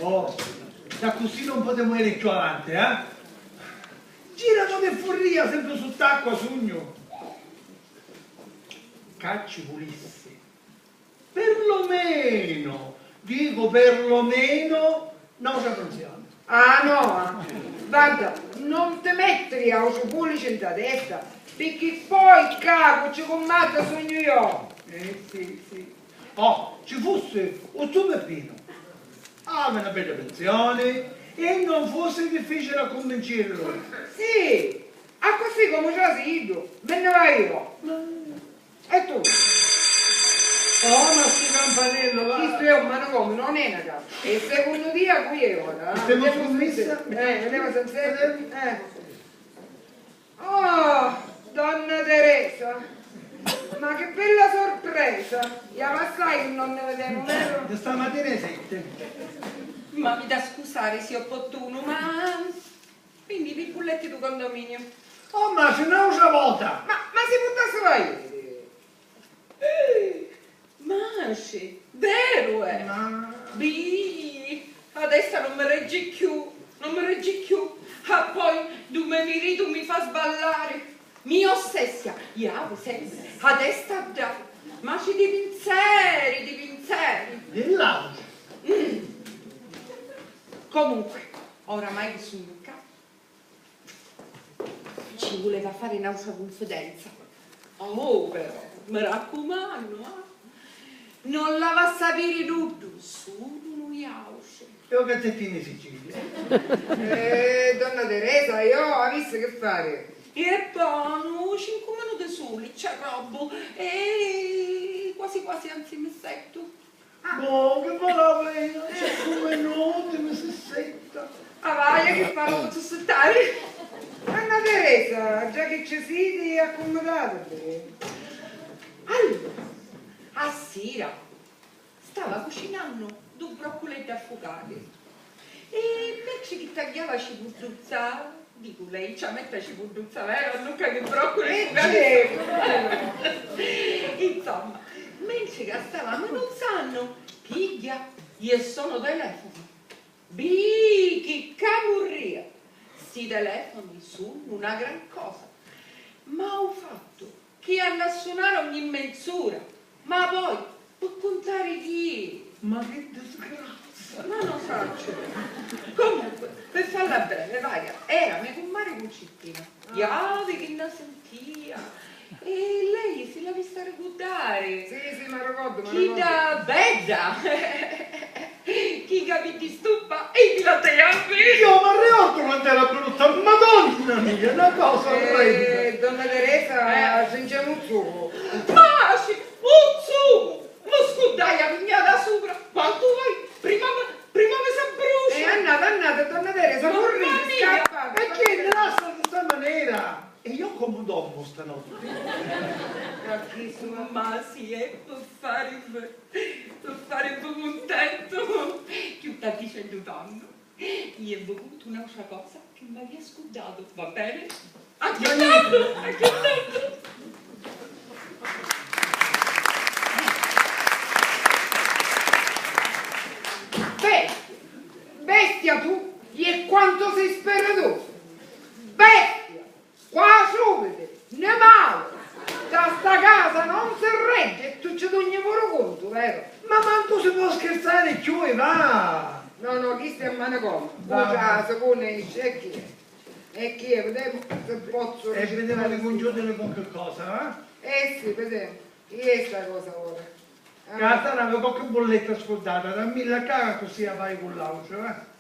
Oh, da così non potremo ir più avanti, eh? Gira come furria, sempre sott'acqua, sogno. Cacci pulisse. Perlomeno, dico perlomeno, non c'è funzione. Ah no, guarda, non ti mettere a cipolle in testa, perché poi cago ci combatte sogno io. Sì. Oh, ci fosse un superpino. Ah, una bella pensione e non fosse difficile a convincerlo. Sì, a così come ci ha sito, me ne vai io. E tu? Oh, ma sto campanello, va. Questo è un manicomio, non è una casa. E il secondo dia qui è ora. Stiamo scommessa? Vediamo senza... Oh, donna Teresa. Ma che bella sorpresa! Ya passai che non ne vedevo, vero? Stamattina è 7. Ma mi da scusare se è opportuno, ma... Quindi i pippoletti du condominio. Oh, ma se no una volta! Ma si può ieri? Masci, vero è? Ma... Bì, adesso non mi reggi più, Ah, poi tu mi fa sballare. Mi ossessia, io adesso già. Ma ci di pinzeri. Dell'auge. Comunque, oramai che sono in capo, ci voleva fare un'altra confidenza. Oh, però, mi raccomando, non la va a sapere tutto, solo noi ausce. E un cazzettino in Sicilia. Donna Teresa, io ho visto che fare. E buono, 5 minuti soli, c'è robo, e quasi anzi mi setto. Oh, che parola, c'è come notte, mi si setta. Ah, vai, che fa, lo posso settare? Donna Teresa, già che ci siete, accomodatevi. Allora, a sera stava cucinando due broccoletti affogati e invece che tagliava cipolluzza, dico lei ci mette cipolluzza, vero? Non che broccoli insomma, mentre che stava manuzzando, piglia, io sono telefono. Bì, che camurria! Sti telefoni sono una gran cosa, ma ho fatto che hanno a suonare ogni mezz'ora, ma poi può contare chi? Ma che disgrazia! Ma non faccio. Comunque, per farla breve, vai, era mia comare Concettina. Iave che ne sentia. E lei si l'ha vista ricordare. Sì, mi ricordo, Chi da bella. Chi capiti stupa e chi la teampi. Io mi ricordo quando era brutta, madonna mia, una cosa orrenda. Donna Teresa, senziamo un sugo. Masci, un sugo. Lo scudai a vignata sopra. Quanto vuoi? Prima mi si brucia. Annata, donna Teresa, Mamma correte, mia. scappa. Perché ne lascia di questa maniera? E io come un dopo stanotte. Ma sì, è per fare contento. Che sta dicendo tanto. Io ho bevuto un'altra cosa che mi aveva scudato, va bene? A che tanto. Bestia tu, e quanto sei speratoso. Bestia, qua subito, ne male. Da sta casa non si regge e tu ci togni pure conto, vero? Ma manco si può scherzare più e va! No, chi sta in manicomio? Già, secondo esce, e chi è? E chi è? Vediamo se posso... E vediamo di congiungere qualche cosa, sì, vediamo. Chi è sta cosa ora? Carta aveva qualche bolletta scordata, dammi la cara così la fai con l'auce, eh?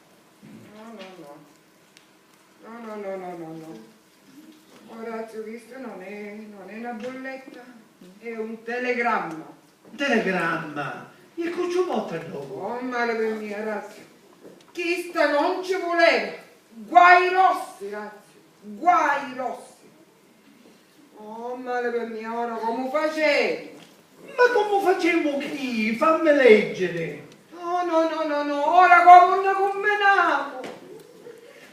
No. Orazio, questo non è una bolletta, è un telegramma. Telegramma! E cucciumotta dopo? Oh, male per mia, Orazio. Questa non ci voleva. Guai rossi, Orazio. Guai rossi. Oh, male per mia, ora come facevi? Ma come facciamo qui? Fammi leggere! No, ora come ne combinavo.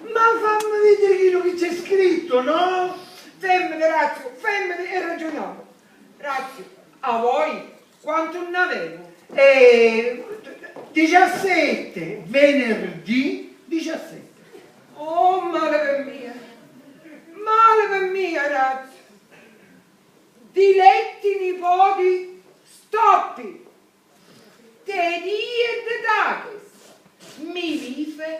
Ma fammi vedere quello che c'è scritto, no? Femmine, Razio, femmine e ragioniamo. Razio, a voi quanto ne avevo? 17, venerdì 17. Oh, male per mia, ragazzi. Diletti nipoti, stoppi. Te die e de dages. Mi vive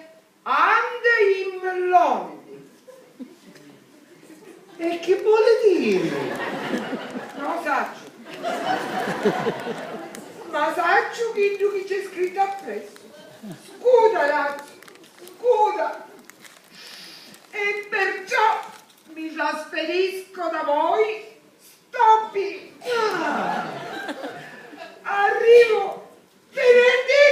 ande in mellonidi. E che vuole dire? Non saccio. Ma saccio che c'è scritto appresso. Scusa, ragazzi, scusa. E perciò mi trasferisco da voi, stoppi. Arrivo venerdì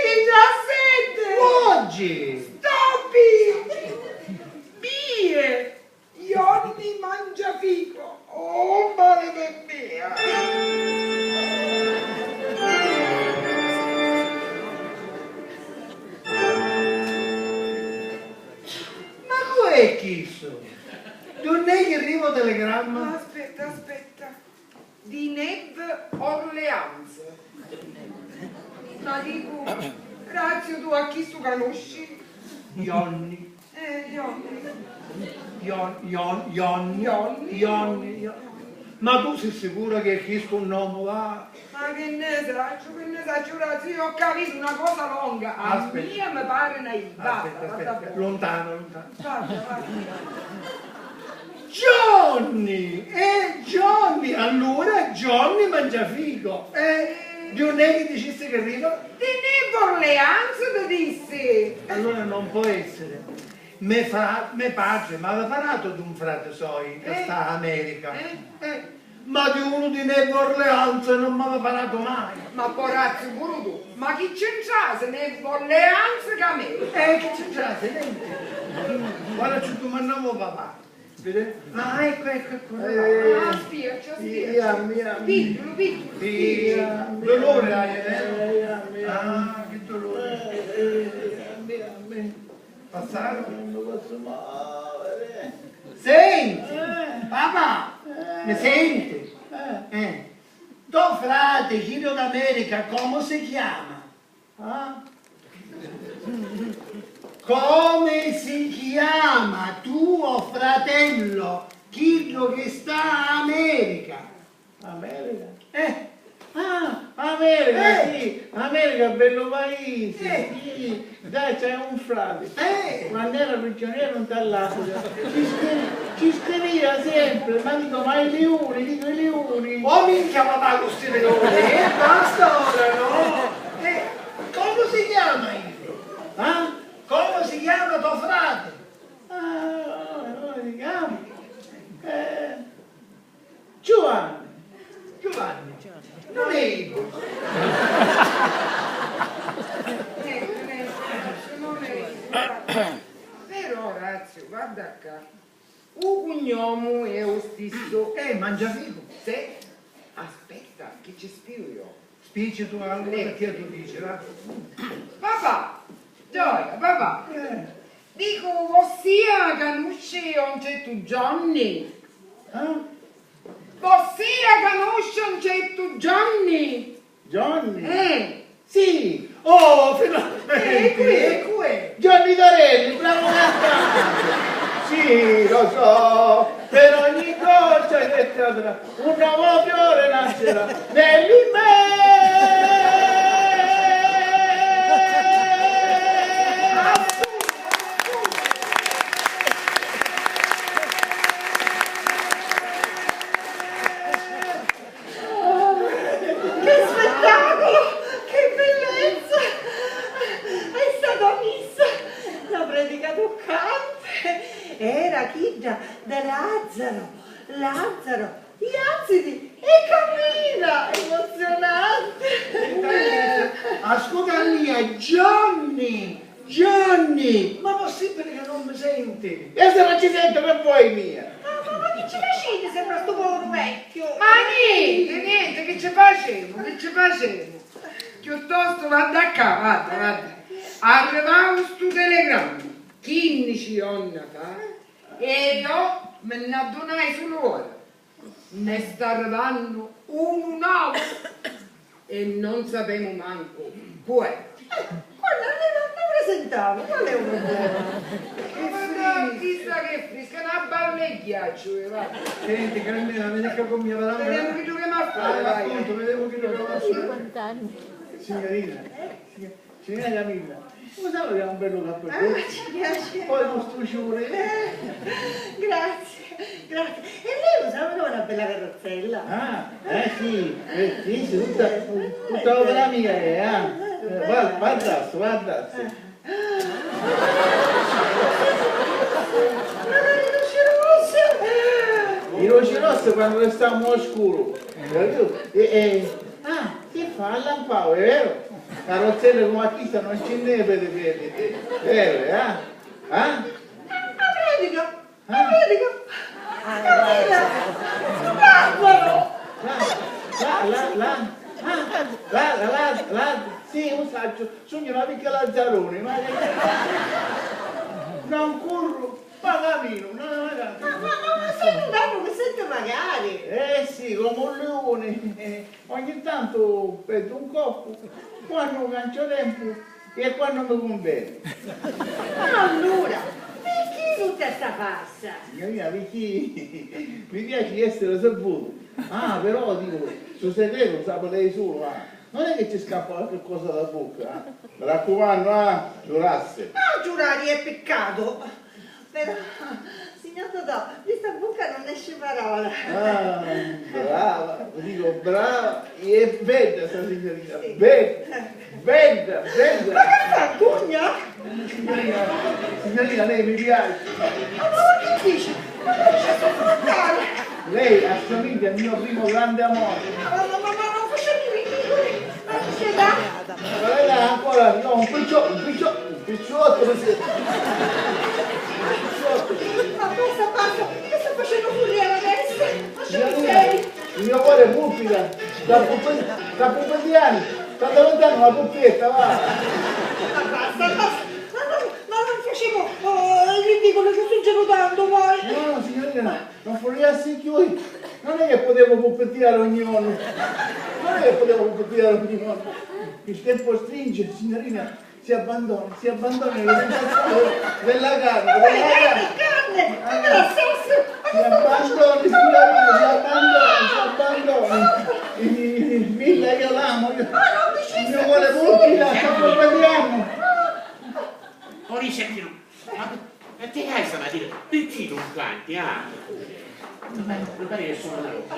17. Oggi! Stoppi. Mie. Ionni mangiafico. Oh, male per mia. Ma com'è questo? Non è che arriva un telegramma? Aspetta. Di Neb Orleans. Ma dico, grazie tu a chi tu conosci? Ionni. Ionni. Ionni. Ma tu sei sicura che questo un nome va? Ma che ne saccio, grazie, io ho capito una cosa longa. A Aspetta. mia mi pare naiva. Aspetta. Lontano. Guarda. Johnny! Johnny! Allora Johnny Mangiafico! Non è che dicesse che arriva? Di Neb Orleans ti disse. Allora non può essere. Me padre mi aveva parlato di un frate suo che sta in America. Ma di uno di Neb Orleans non mi aveva parlato mai. Ma porazzo pure tu. Ma chi c'entra se Neb Orleans che a me? Che c'entra? Guarda, c'è tu mi nuovo papà. Vedi? Ah, ecco. Spiaccia. Piccolo. Dolore hai, Ah, che dolore. Passato? Non lo posso muovere. Senti, papà, mi senti? Tuo frate, Chino d'America, come si chiama? Ah? Come si chiama tuo fratello, Chino che sta in America? America? America, sì, America è un bello paese. Sì. Dai, c'è un frate. Quando era prigioniero in dall'Africa, ci scriveva sempre, ma dico, ma i leoni. Oh minchia papà con questi leoni, basta ora, no? Come si chiama io? Come si chiama tuo frate? Come si chiama? Giovanni. Non è Ivo. Però, ragazzi, guarda qua. Un cognome è lo stesso. Mangiafico. Se, aspetta, che ci spiego io. Spici tu allora che tu dici, va? Papà, Gioia, papà. Dico, ossia conosci un certo Johnny? Ossia conosci un certo Johnny? Johnny? Sì. Oh, finalmente! Qui. Johnny Darelli, bravo cantante. Sì, lo so, per ogni cosa che cadrà, un nuovo fiore nascerà Che spettacolo! Che bellezza! È stata messa la predica toccante. Era chiglia da Lazzaro, Iazziti e cammina! Emozionante! Ascolta mia, Johnny! Ma possibile che non mi senti? E se non ci sento per voi mia? Ma che ci facete? Sembra sto povero vecchio! Ma niente, che ci facevo? Piuttosto vada qua, guarda. Arrivavo sto telegramma, 15 giorni fa, e io me ne adonai sull'ora. Ne sta arrivando uno nuovo e non sappiamo manco qual è. accontentavo, qual è un problema? Chissà che fresca, una balla e ghiaccio, va. Senti, Carmela, vieni qua con mia Vediamo che giochiamo a fare, vai. appunto, vediamo che giochiamo a fare. 50 anni. Signorina, signorina Camilla, come sa che ha un bello cappello? Ci piace. Poi con sto ciure. Grazie, grazie. E lei usava una bella carrozzella? Ah, sì, tutta opera mia che guarda, guarda. I luci rossi quando restavamo oscuro. Che fa? Allampavo, è vero? Carrozzelle come acquista non ce ne vede, vero, Predica, guardalo! Sì, un saggio, sogno una piccola Lazzarone, ma non corro, ma cammino, Ma sei un anno che sento magari! sì, come un leone, ogni tanto prendo un coppo, quando cancio tempo e quando mi conviene. Ma allora, perché tutta sta farsa? Signorina, perché mi piace essere saputo. Però dico, sul segreto lo sa lei solo, non è che ci scappa qualche cosa dalla bocca, Mi raccomando, giurasse. No, giurare è peccato. Però, signor Totò, di sta bocca non esce parola. Brava, dico brava, e bella sta signorina, Sì. bella. Ma che fa, Cugna? Signorina, lei mi piace. Ma che dici? Ma che c'è da sopportare? Lei assomiglia al mio primo grande amore. Ma non facciamo i ridicoli. Ma non c'è da... Ma lei ha ancora, no, un picciotto, Ma basta, che sto facendo fuori alla testa? Lasciami signorina, sei. il mio cuore pulpita, da pupettiani, sta davanti una puppietta, va. Ma basta. Ma non facevo il ridicolo che sto già notando, poi. No, signorina, non fuoriassi chiudi. Non è che potevo puppettiare ognuno. Il tempo stringe, signorina, si abbandona le sensazioni della carne. Carne! Ma me la stessa! Si abbandoni, signorina, si abbandoni. Milla, io l'amo. Il mio cuore pulpita, sta puppettiamo. Risentilo, ma te hai stamattina? Perché non canti, non pare che sono una roba,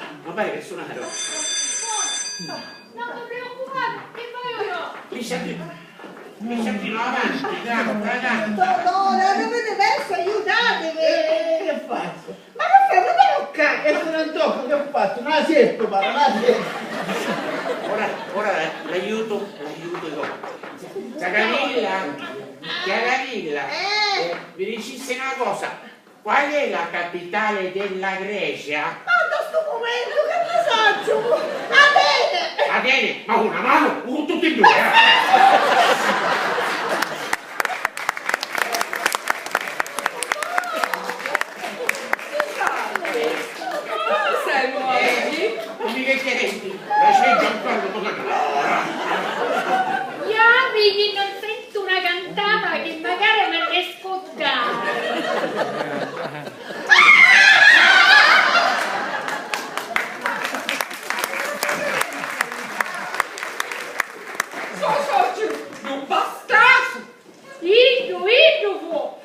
Non ti preoccupare, che poi io. Risentilo avanti, ragazzi. No, l'avete perso, aiutatevi! Che faccio? Ma che fai? Ma te lo cacca! E se non tocco, che faccio? Una sierpa, una sierpa. Ora l'aiuto io. Camilla, mi dicesse una cosa, qual è la capitale della Grecia? Ma da sto momento che messaggio! Atene! Atene, ma una mano, tutti e due, Sei muovi? Come che chiedenti? La scelta ancora dopo Vedi, non sento una cantata che magari me ne scottare. Non bastasse! Idu fu!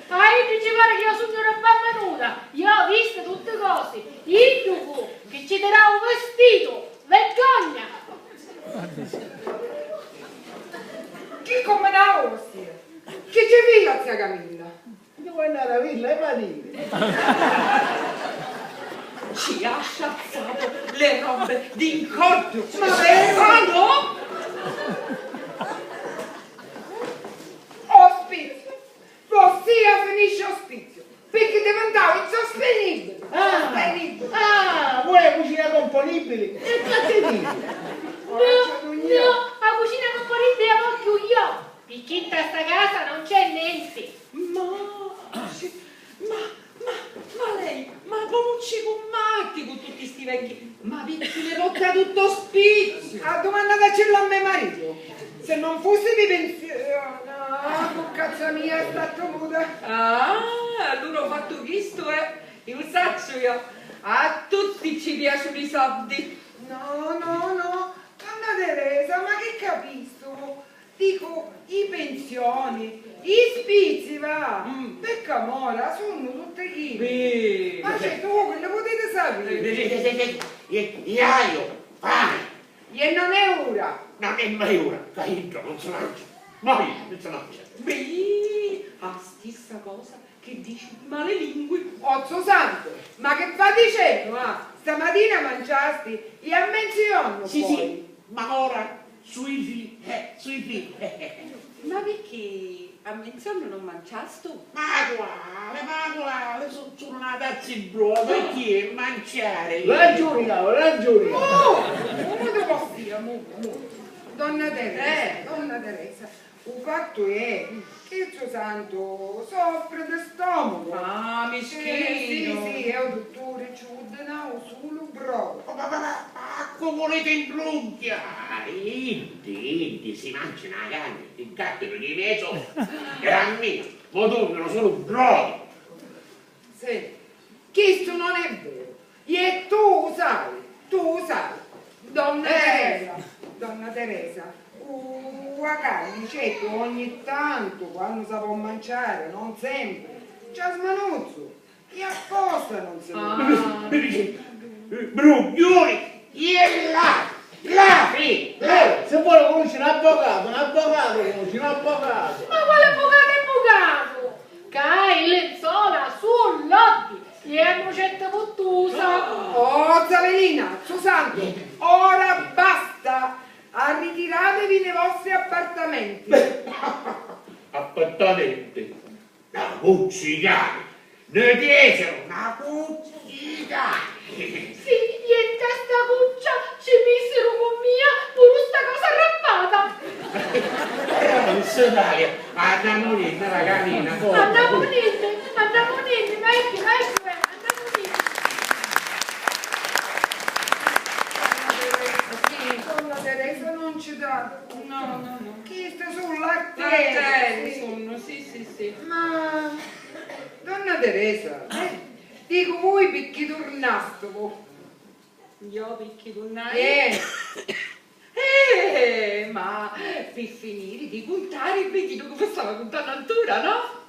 Ci pare che io sogno una bambanuta. Io ho visto tutte cose. Idu fu! Che ci darà un vestito. Vergogna! Chi come la ostia? Che ci via, zia Camilla? Io vuoi andare a villa e marine. Ci ha sciazzato le robe d'incontro! Ma vero? no? Ospizio! Ossia finisce ospizio! Perché diventava insostenibile! Sostenibile! Vuoi cucina componibili? E che ti dici? No, la cucina componibile la voglio io. Perché in questa casa non c'è niente. Ma lei, ma come ci commatti con tutti sti vecchi? Ma picchi le bocca tutto spizio! A domandateci a me marito! Se non fosse di pensiero, che cazzo casa mia sta comoda. Ah, allora ho fatto questo, io saccio io. A tutti ci piacciono i soldi. No, donna Teresa, ma che capisco? Dico, i pensioni, i spizi, va. Pecca mora, sono tutte chi. Ma certo, voi che le potete sapere. Iaio, fame. E non è ora. Non è mai ora, dentro, non si mangia. Noi, non si mangia. Beh, la stessa cosa che dici di male lingue. Ozzo santo, ma che fa dicendo? Stamattina mangiasti e a menziono Sì, poi. sì, ma ora sui figli. Ma perché a menzione non mangiasto? Ma quale, sono una tazza di brodo, perché mangiare? Ragioni. Come te posso dire, Donna Teresa, il fatto è che il suo santo soffre di stomaco. Ah, mischino. Sì, è un dottore, ci ordenavo solo brodo. Ma come volete impluggiare? Inti, si mangia una carne, il gatto di mezzo era mio, ma dormono solo brodi. Sì, questo non è vero. E tu sai, Donna Teresa, la carne, certo, ogni tanto, quando si può mangiare, non sempre, c'è smanuzzo, e apposta non si mangia. Bruglioni, e là, Se vuole conoscere un avvocato, conosci un avvocato. Ma quale avvocato è bucato? Che hai lenzola sull'occhio e è mucetta puttusa. Oh, Zavelina, suo santo, ora basta! Ritiratevi nei vostri appartamenti. appartamenti, una cuccicata, ne diesero una cuccicata. Sì, e in testa cuccia ci misero con mia pure sta cosa arrappata. Non si taglia, andiamo lì, la canina. Andiamo niente, vecchio, andiamo niente. Donna Teresa non ci dà. No. Chi sta sulla Sono, sì. Ma Donna Teresa, dico voi perché tornaste voi? Io perché tornai? Ma per finire di contare il vestito come stava contando ancora, no?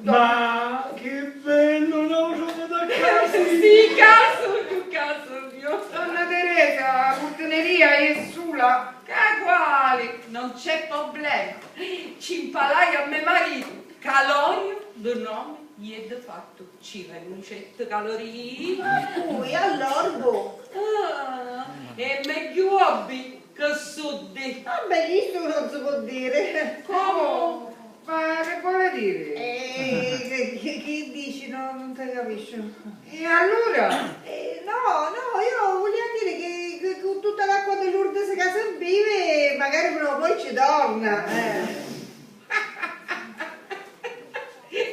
Ma che bello, no, sono da casa. Sì, caso mio. Donna Teresa, la puttineria è sola. Che quale? Non c'è problema. Ci impalai a mio marito. Calorio, del nome, gli è de fatto. Ci vengono 100 calorie. Poi all'orbo. E meglio hobby che suddi. Vabbè, questo non si può dire. Come? Ma che vuole dire? Che dici? No, non ti capisco. E allora? No, io voglio dire che con tutta l'acqua dell'Urdes che si vive, magari prima o poi ci torna.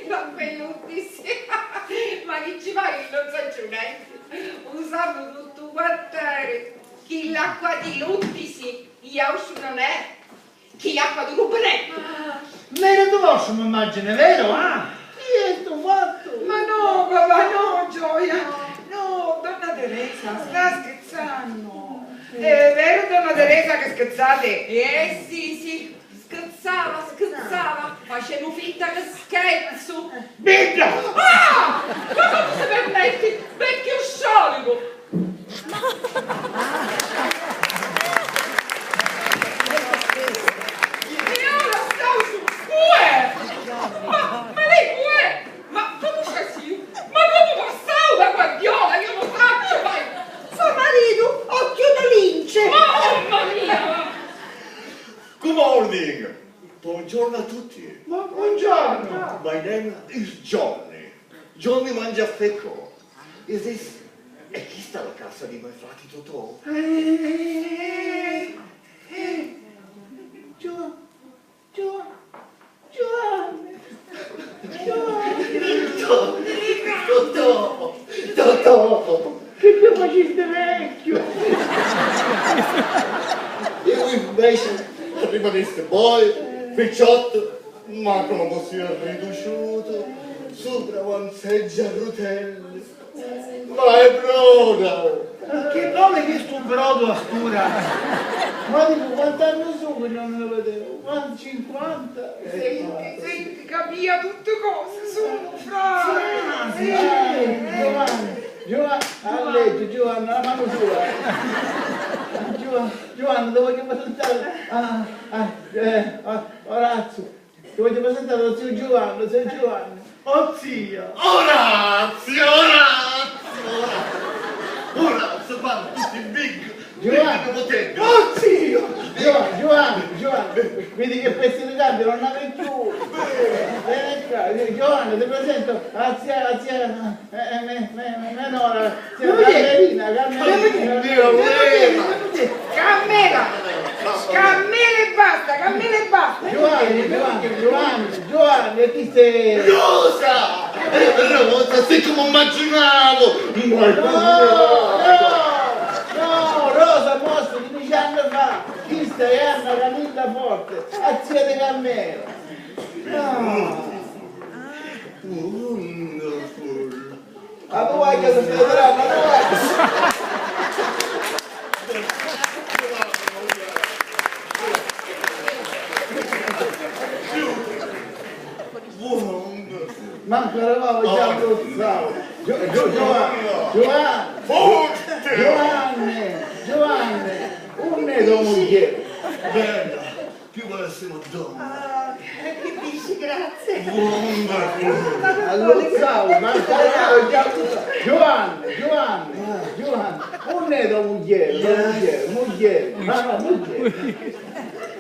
Ma bellissima. Ma chi ci fa che non sa giù niente? Usavo tutto il quartiere. Chi l'acqua di Luttisi, io non è. Chi l'acqua di Rubinetto. Meno tu posso mi immagini, vero? Chi è sto fatto? Ma no, papà, no, Gioia. No, Donna Teresa, sta scherzando. È vero, Donna Teresa, che scherzate? Sì, scherzava, facevo finta che scherzo. Bella! Ma come si permetti? Vecchio sciolico! E ora stavo su ma lei è? Ma come c'è sì? Ma come passavo da guardiola? Io non faccio, vai! Suo marito, occhio da lince. Mamma mia! Good morning! Buongiorno a tutti! Ma buongiorno! My name is Johnny. Johnny Mangiafecco. Is this... E chi sta alla casa di miei frati Totò? Totò! Che più faciste vecchio? Io invece rimaneste voi, picciotto, ma come si è riduciuto, sopra un seggio a rotelle. Ma è brodo! Che nome che sto brodo a stura? Ma dico, quanti anni sono che non me lo vedevo? 50? Senti, capia tutte cose, sono fra. Giovanni, a letto, Giovanni, la mano sua. Giovanni, ti voglio presentare Orazio. Ti voglio presentare lo zio Giovanni, Oh zio! Orazio, fanno tutti big Giovanni! Oh zio! Giovanni! Vedi che pezzi di cambio non avevi più! Giovanni, ti presento a zia Menora, zia Carmelina! Cammela e basta! Giovanni, e chi sei? Rosa! Rosa, sei come immaginavo! No, Rosa mostra 15 anni fa, chi stai Anna Camilla Forte, a zia di Carmelo. No. Wonderful! Ma tu vai che ti vedrà, ma tu vai. Manco eravamo già abbruzzato. Giovanni, un nedo moglie. Bella, più volessimo donne. Che dici, grazie. Wonderful! All'uzzavo, manco eravamo già abbruzzato. Giovanni, un nedo moglie. Ma no, moglie.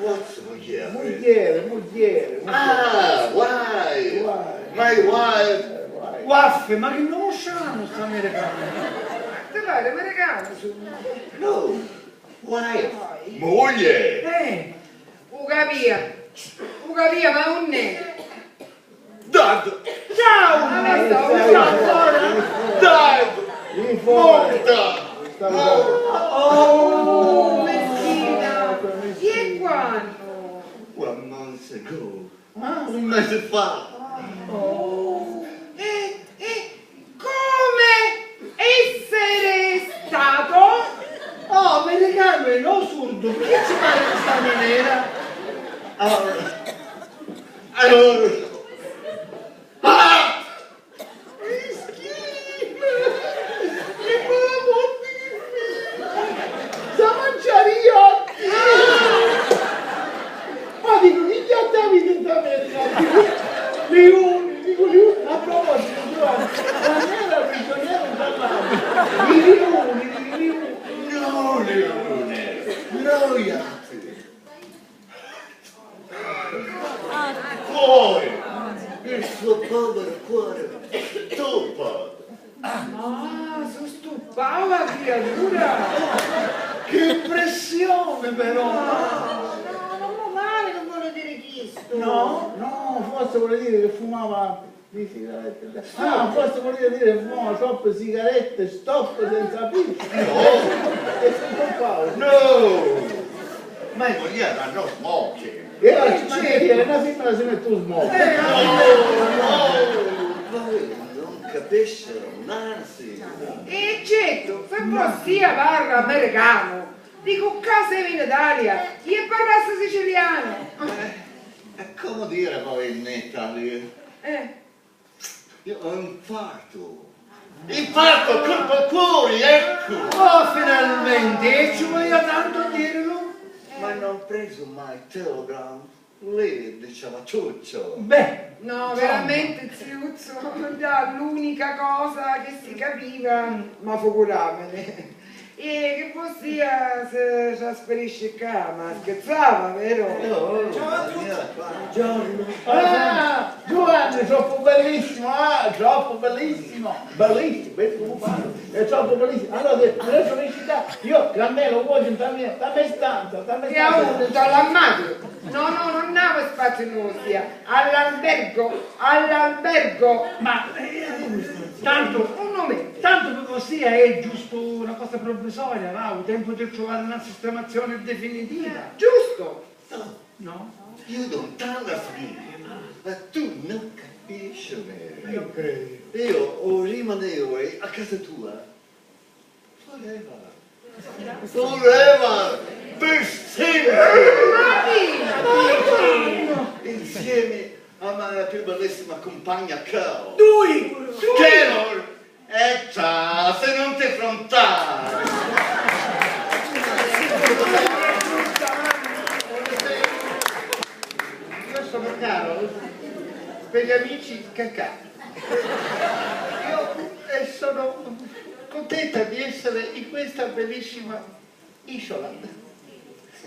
What's moglie? Moglie. Ah, why? My wife! Waffe, ma che non usciamo sta americana? Te vai, l'americano su. No, wife! Moglie! Ugavia, ma un nero. Dad! Dad! Morta! Oh, meschina! Chi è quando? 1 month ago. Un mese fa. Come essere stato? Oh, americano e non surdo, perché ci pare questa maniera? Allora. Sa mangiare gli occhi! Ma dico, chi gli ha dato in America? Liuni, a proposito, Giovanni, non era prigioniero dall'altro. I liuni. No, Iazzi. Poi, il suo povero cuore, tuo padre. Ah, sono stupava creatura! Che pressione però! Non male, non vuole dire chi sto. No, forse vuole dire che fumava di sigarette. Ah, forse vuole dire che fumava troppe sigarette, stop senza pizza. E si compava. No! Ma in Cogliere hanno smoking. E allora ci mancherebbe, una femmina si mette un smoke. Voi non capiscono, Nancy. E certo, se sia parla americano, dico casa in Italia, chi parlasse siciliano? È come dire poi in Italia. Io ho infarto. Infarto, colpa al cuore, ecco! Oh, finalmente, e ci voglio tanto dirlo? Ma non ho preso mai telegram. Lei diceva ciuccio. Beh, No, veramente ziuzzo, l'unica cosa che si capiva, ma figuramene. E che poi sia se trasferisce qua, ma scherzava, vero? Giorno. ah, Giovanni, troppo bellissimo, bellissimo, vedi come parlo, è troppo bellissimo. Allora, adesso mi città, io Carmelo voglio in mia stanza, E a uno, all'armadio. No, non avevo spazio in ostia, all'albergo, ma tanto un nome. per così è giusto una cosa provvisoria, va, il tempo di trovare una sistemazione definitiva. Giusto, No, No? io lontano a finire. Ma tu non capisci, Mary. Io credo. Io rimanevo a casa tua. Forever. Forever. Per sempre. Insieme a mia più bellissima compagna Carol. Carol! Ciao, se non ti affrontare! Io sono Carol, per gli amici Cacà. Io sono contenta di essere in questa bellissima isola.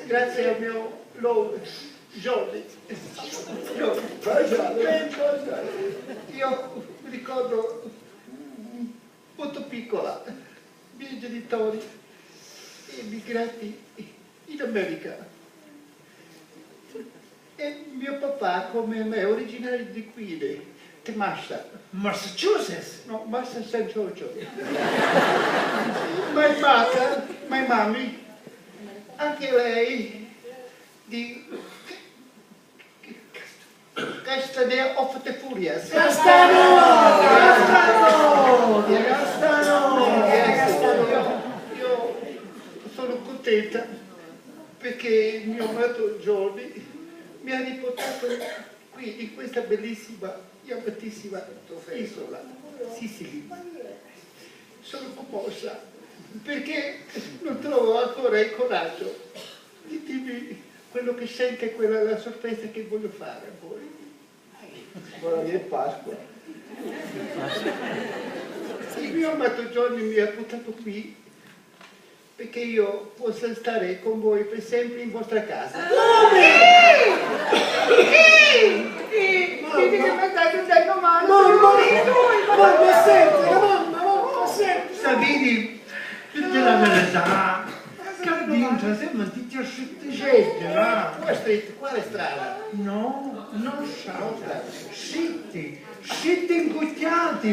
Grazie al mio love, Jordi. Io mi ricordo molto piccola, i miei genitori emigrati in America. E mio papà, come me, originario di qui, di Massa. Massachusetts? No, Massa San Giorgio. My mother, my mommy, anche lei, di Castanea of the Furious. Io sono contenta perché il mio amato Giordi mi ha riportato qui in questa bellissima e amatissima isola, Sicily. Sono commossa perché non trovo ancora il coraggio di dirvi quello che sente e quella è la sorpresa che voglio fare a voi. Ora è Pasqua. Il mio amato Giorgi mi ha portato qui perché io possa stare con voi per sempre in vostra casa. Vedi che mi stai sentendo male? Mamma, senti, mamma, senti. Sabini, tutte la verità. Cardinta, sembra ti ti gente, va. Quale strada? No, non salta. Siete incucchiati,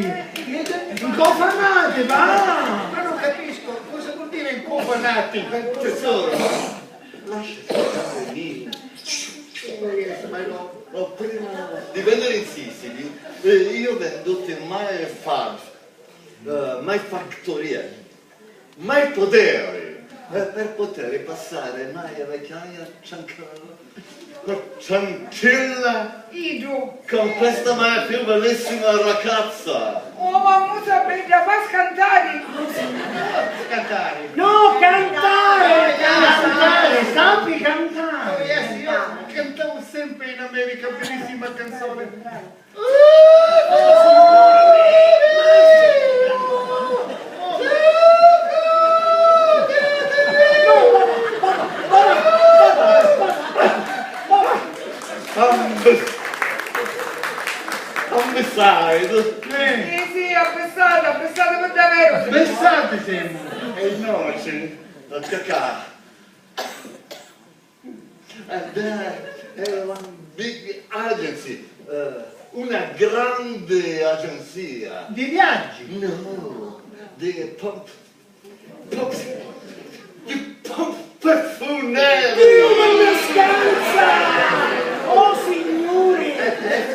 incofanati, va. Ma non capisco, cosa vuol dire incofanati? Tesoro, lascia stare lì. Prima di venire in Sicily, io venduto mai mai fattoria, mai poderi. Per poter passare mai a vecchiaia Ciancilla Idu. con questa mia più bellissima ragazza. Oh, mamma, sapete, fa scantare. Cantare. No, cantare, sappi cantare. Yes, io cantavo sempre in America, bellissima canzone. Ambessato. Sì, appessate per davvero. Pensate sempre. E noce, la cacà. Era una big agency, una grande agenzia. Di viaggi. No, di pump perfumeri. Una stanza! Oh signori! E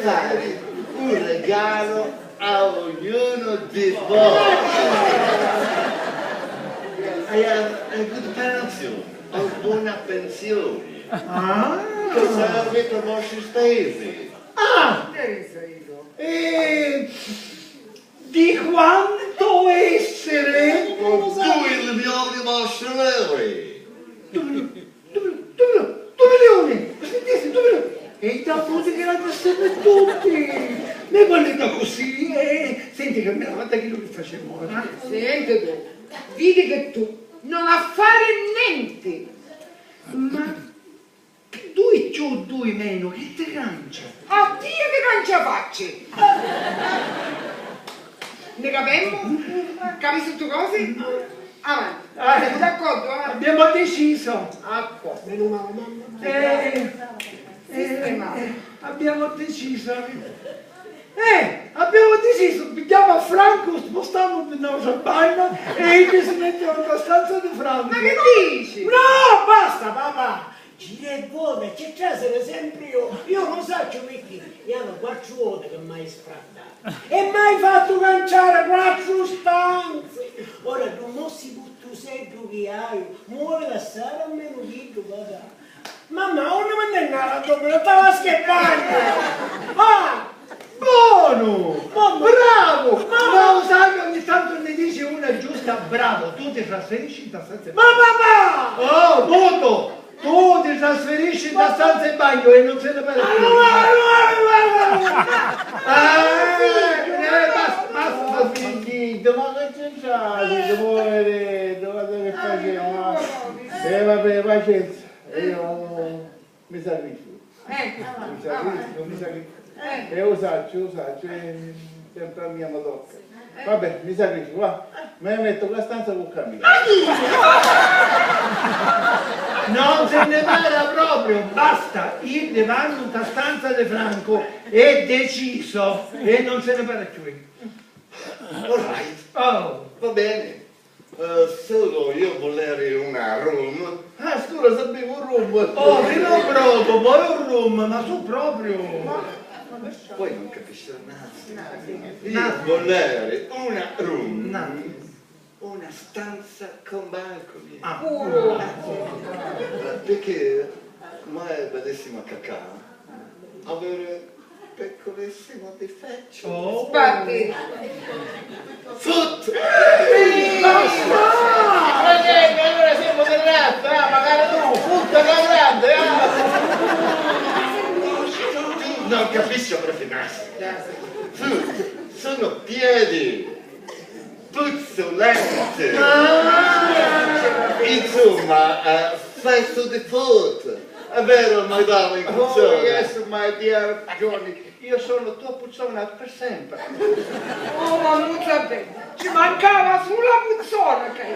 fare un regalo a ognuno di voi. I have a good pension, ho buona pensione. Che serve per i vostri spese. Di quanto essere? Con 2 milioni di vostri euro. 2 milioni! Sentite, 2 milioni! E dopo che la passate tutti! Ne volete così? Senti che me la volta che lui facciamo. Senti tu, vedi che tu non a fare niente. Ma 2 più 2 meno, che te cancia? A Dio che cancia facci. Ne capiamo? Capisci tutte cose? Avanti. Siamo d'accordo? Abbiamo deciso. Acqua. Abbiamo deciso. Abbiamo deciso, pigliamo a Franco, spostiamo di nostra bagna e gli si mettono nella stanza di Franco. Ma che dici? No, basta, papà. gira e vuota, c'è trasere sempre io non so perché, io ho 4 volte che mai sfrattato, e mai fatto canciare 4 stanze, ora tu non si buttu sempre che hai, muore da stare almeno chitto, papà. Mamma, non mi andai a dopo, stava scheppando! Ah! Buono! Bravo! Ma sai che ogni tanto ne dici una giusta, bravo, tu ti trasferisci in stanza e ma papà! oh, tutto! Tu ti trasferisci in stanza e bagno e non se ne parla più. Basta, figlito, ma che c'è? Poveretto, guarda che facciamo. Vabbè, pazienza, io mi sacrifico. Mi sacrifico. E usaccio, sempre a mia tocca. Vabbè, mi sacrifico, va. Me ne metto la stanza con Camilla. Non se ne parla proprio, basta. Io ne vanno in stanza di Franco, è deciso, e non se ne parla più. Alright, Oh, va bene. Solo io volevo una room. Ah, scusa, sapevo un rumbo. oh, prima un brodo, poi un rum, ma su proprio. Poi non capisce nada. Io volevo una room. Una stanza con balconi. Perché mai vedessimo cacà avere piccolissimo difetto. Oh. Sbatti. Foot! Allora siamo del razza, magari no, frutta da grande, Non capisco proprio nada. Foot! Sono piedi! Puzzolenti! Insomma, festo di foot! È vero, madame, in Oh, puzzone? yes, my dear Johnny, io sono tuo puzzone per sempre. Oh, ma non bene. Ci mancava sulla puzzona che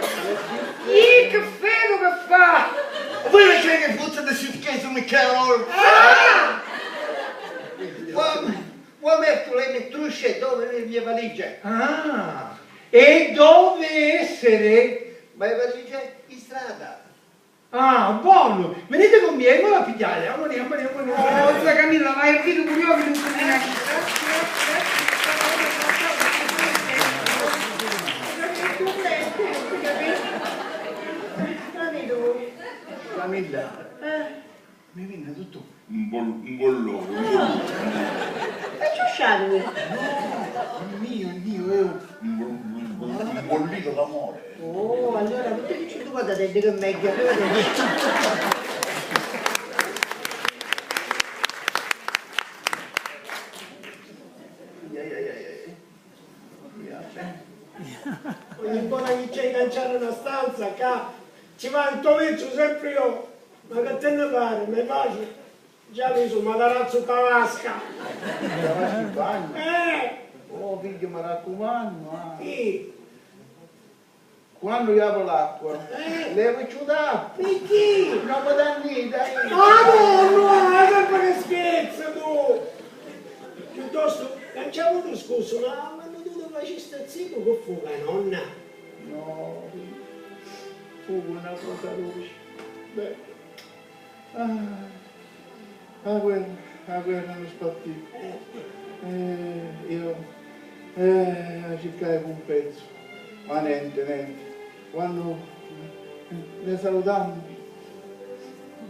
che freddo che fa! Voi non c'è che puzza di suitcase, Michele? vuoi mettere le trusce dove le mie valigie? Ah, e dove essere? Ma le valigie in strada. Ah, buono, venite con me, ecco la pigliare, amore. Oh, zia Camilla, vai a dire curioso non si viene Camilla, mi viene tutto Un bollone. E c'è sciarmi. il mio, è un bollito d'amore. Oh, allora, perché ci tu guardate che è meglio? Ogni volta che c'è da canciare una stanza, ci va il toveccio sempre io. Ma che te ne pare, mi piace? Già mi sono matarazzo tavasca. Davanti in bagno. Oh, figlio, mi raccomando, Sì. quando io apro l'acqua, levo giù d'acqua, Perché? non mi dà niente. Ah no, è sempre che scherzo tu! Piuttosto, lanciamo un discorso, ma quando tu lo facesti zitto, che fu la nonna? No, fu una cosa dolce. Beh, la guerra non spartì. Io cercai un pezzo, ma niente. Quando ne salutammo,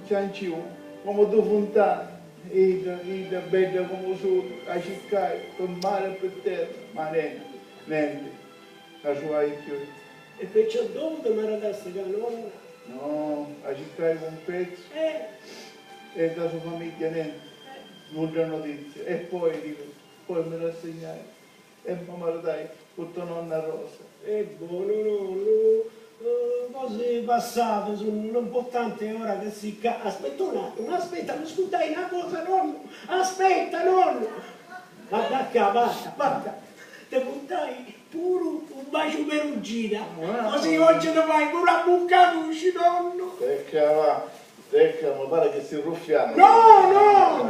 cianciù, come due fontane, e bella come sono, a cercare, con mare per terra, ma niente, la sua più. E perciò dovuto mi ragazzi che la nonna? No, a cercare un pezzo, e da sua famiglia niente, nulla notizia. E poi me lo assegnai, e mamma lo dai, tutto nonna Rosa. È buono, no, cose passate, sono importanti ora che si... Aspetta un attimo, aspetta, mi scusai una cosa, nonno, aspetta, nonno. Guarda qua, guarda, ti buttai pure un bacio perugina, così oggi ti fai pure una bucca luce, nonno. Ecca, mi pare che si ruffiano. No.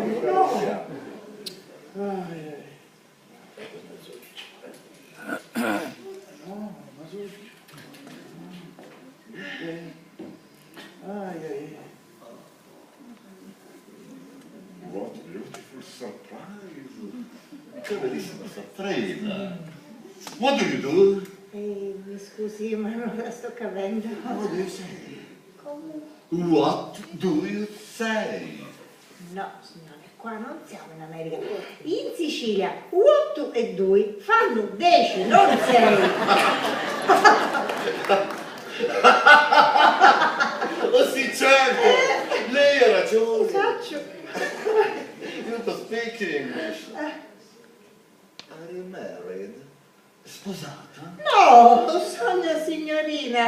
surprise. Che bellissima sorpresa. What do you do? Mi scusi, ma non la sto capendo. What do you say? Come? What do you say? No, signore, qua non siamo in America. In Sicilia, 8 e 2 fanno 10, non 6. Oh sì, certo! Lei ha ragione! Faccio. You don't speak English. Are you married? Sposata? No, sono signorina.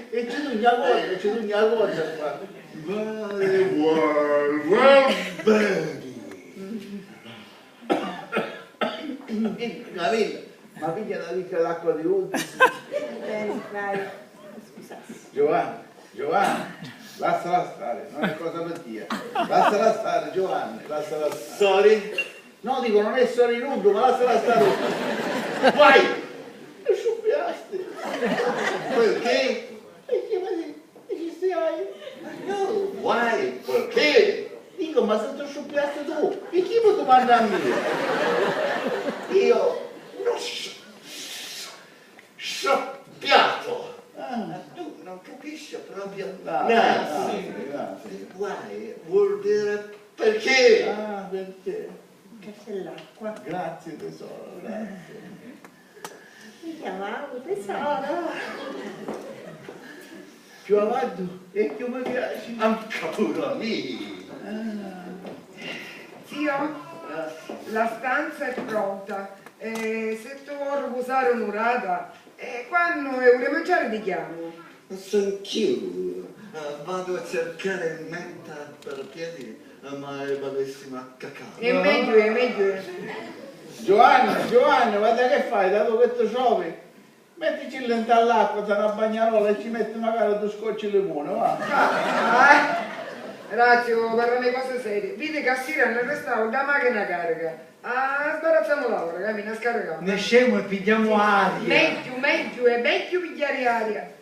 E ci tu la cosa qua. Very well, Betty. Camilla, ma piglia una piccola l'acqua di ultimo. Vai, scusa. Giovanni, lasciala stare, non è cosa per dire. Lasciala stare, Giovanni, lasciala stare. Sorry? No, dico, non è solo nudo, ma lasciala stare. Vai! E sciuppiaste. Perché? E ci stai? No, why? Perché? Dico, ma se tu sciuppiaste tu, e chi mi domanda a me? Io non scioppiato. Tu non capisci proprio nada. Why vuol dire perché? Ah, perché? Che c'è l'acqua. Grazie tesoro, grazie. Mi chiamavo tesoro. Più avanti e più mi piace. Anche pure a me. Zio, la stanza è pronta. Se tu vuoi riposare un'orata, quando vorrei mangiare ti chiamo. Thank you. Vado a cercare menta per piedi, ma è bellissima cacao. È meglio, è meglio. Giovanni, guarda che fai, dato che tu giovi, mettici il lente all'acqua, c'è una bagnarola e ci metti magari due scocci di limone, va? Razio, parla le cose serie. Vedi che a sera nel restauro da macchina carica. Sbarazziamo l'ora, cammina a scaricare. Ne scemo e pigliamo aria. Meglio, è meglio pigliare aria.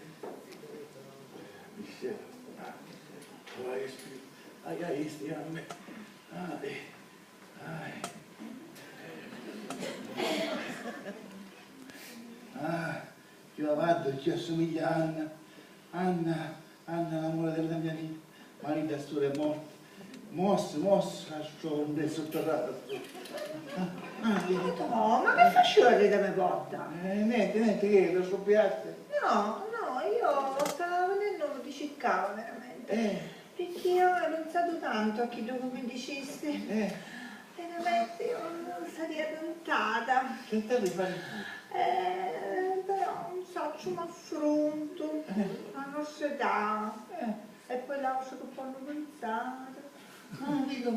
Ai, stiamo. Più avanti ci assomiglia a Anna. Anna, l'amore della mia vita. Marita Stura è morta. Mossa, è sotterrata. No, ma che faccio a ridere me porta? Niente, che lo scoppiaste? No, io stavo vedendo di ciccava veramente. Perché io ho pensato tanto a chi dopo mi dicesti. Veramente io sarei tentata. Tentare di fare Però non so, c'è un affronto, la nostra età. E poi lascio che poi hanno pensato. Dico,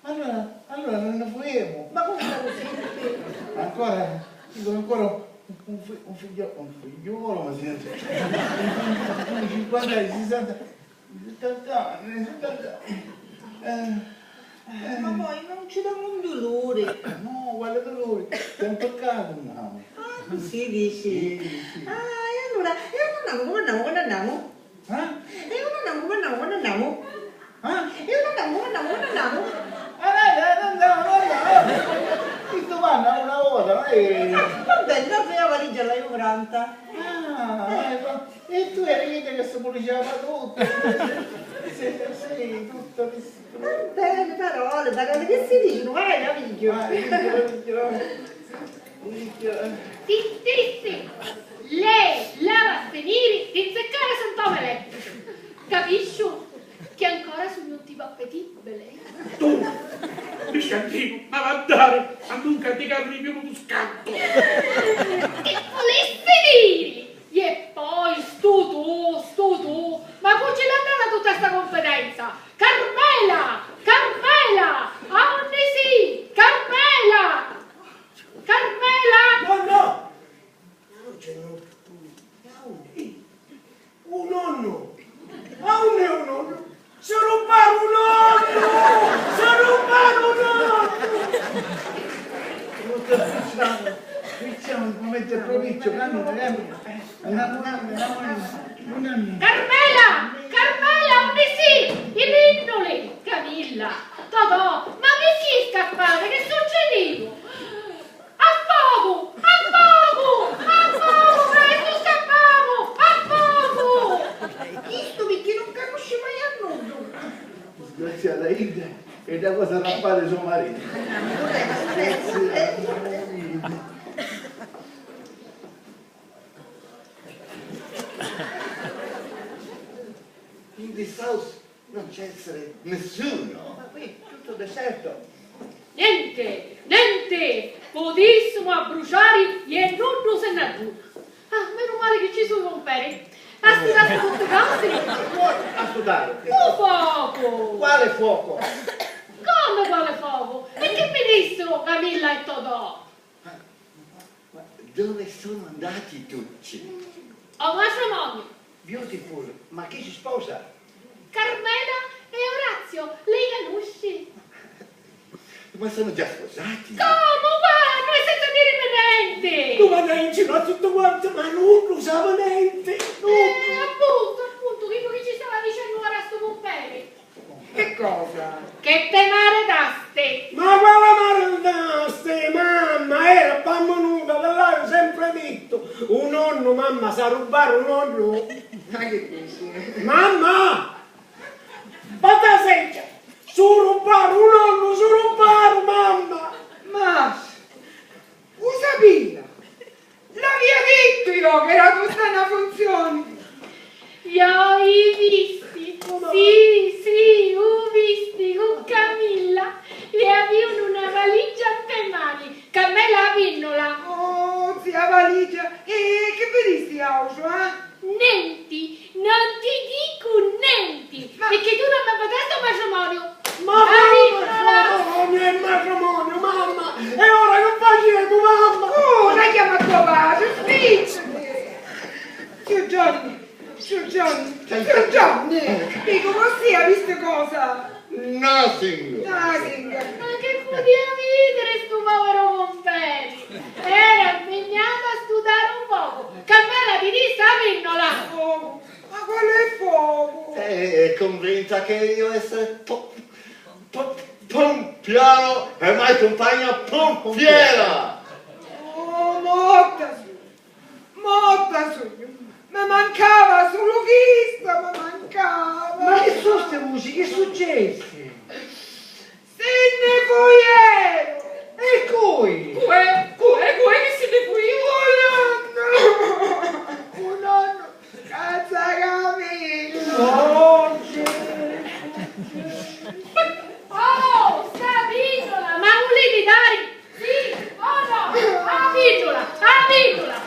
allora non ne fuemo. Ma come la così? Ancora un figliolo, ma si sente. 50 anni, 60, 70 anni, 70 anni. Ma poi non ci dà un dolore. No, quale dolore? Ti hanno toccato un nome. Così dici? Sì. E allora, quando andiamo? Quando andiamo? Il domani a una volta, non è... Vabbè, dopo la valigia la pronta. E tu eri che si pulisciava tutto. Sì, tutto distrutto. Belle parole che si dicono, vai la video. Zittissimo! Lei lava steniri di inseccare Sant'Ome elettrico. Capisci? Che ancora sul mio tipo appetibile lei. Tu, bisciantino, ma va a dare a non canticare più uno scatto. Che volesse dire? E poi stu, ma come ce l'ha data tutta sta competenza? Carmela! Aonde sì? Carmela! No! Non c'è un nonno! Aonde un nonno? Se rubare un nonno! Iniziamo il momento del proviccio, andiamo. Carmela, onde sì? I rinnoli! Camilla, Totò, ma perché zia da India e da cosa da fare suo marito. In this house non c'è essere nessuno. Ma qui tutto deserto. Niente, niente, potessimo a bruciare e non se ne giù. Ah, meno male che ci sono compere. A stirare tutte cose. A studare. Un fuoco. Quale fuoco? Come quale fuoco? E che mi dissero Camilla e Totò? Ma dove sono andati tutti? Ho matrimonio. Beautiful. Ma chi si sposa? Carmela e Orazio, lei conosce? Ma sono già sposati. Come vanno e senza dirmi niente? Tu vai in giro a tutto quanto, ma non lo usavo niente. Appunto, che ci stava dicendo ora sto compere. Che cosa? Che te maritaste. Ma quale marandaste, mamma, era bambonuta, te l'avevo sempre detto. Un nonno, mamma, sa rubare un nonno. Ma che dici? Mamma! Basta secchia! Su rubare un nonno, su rubare, mamma! Ma Usabilla, l'avevo detto io che era tutta una funzione. Io ho visti, sì, ho visti con Camilla e avevano una valigia per mani, Camilla pinnola. Oh, zia valigia, e che vedisti auto, eh? Nenti, non ti dico nenti, perché tu non mi potresti matrimonio. Ma matrimonio è matrimonio, mamma! E ora che facevo, mamma? Oh, la chiama tuo padre, spicciati. Zio Gianni, dico così, ha visto cosa? Nothing. Nothing. Ma che poteva vedere sto povero compere? Era impegnato a studiare un poco. Camilla ti disse la pinnola. Oh, ma qual è fuoco? È convinta che io essere pompiano e mai compagna pompiera. Oh, morta su. Mi mancava solo questa, mi mancava. Ma che sono queste voci? Che successe? Se ne fuiero. E cui? Che si ne fui Un nonno, cazza Camilla. Oh, Oh, sta pinnola, ma volete dare? Sì, oh no, la pinnola.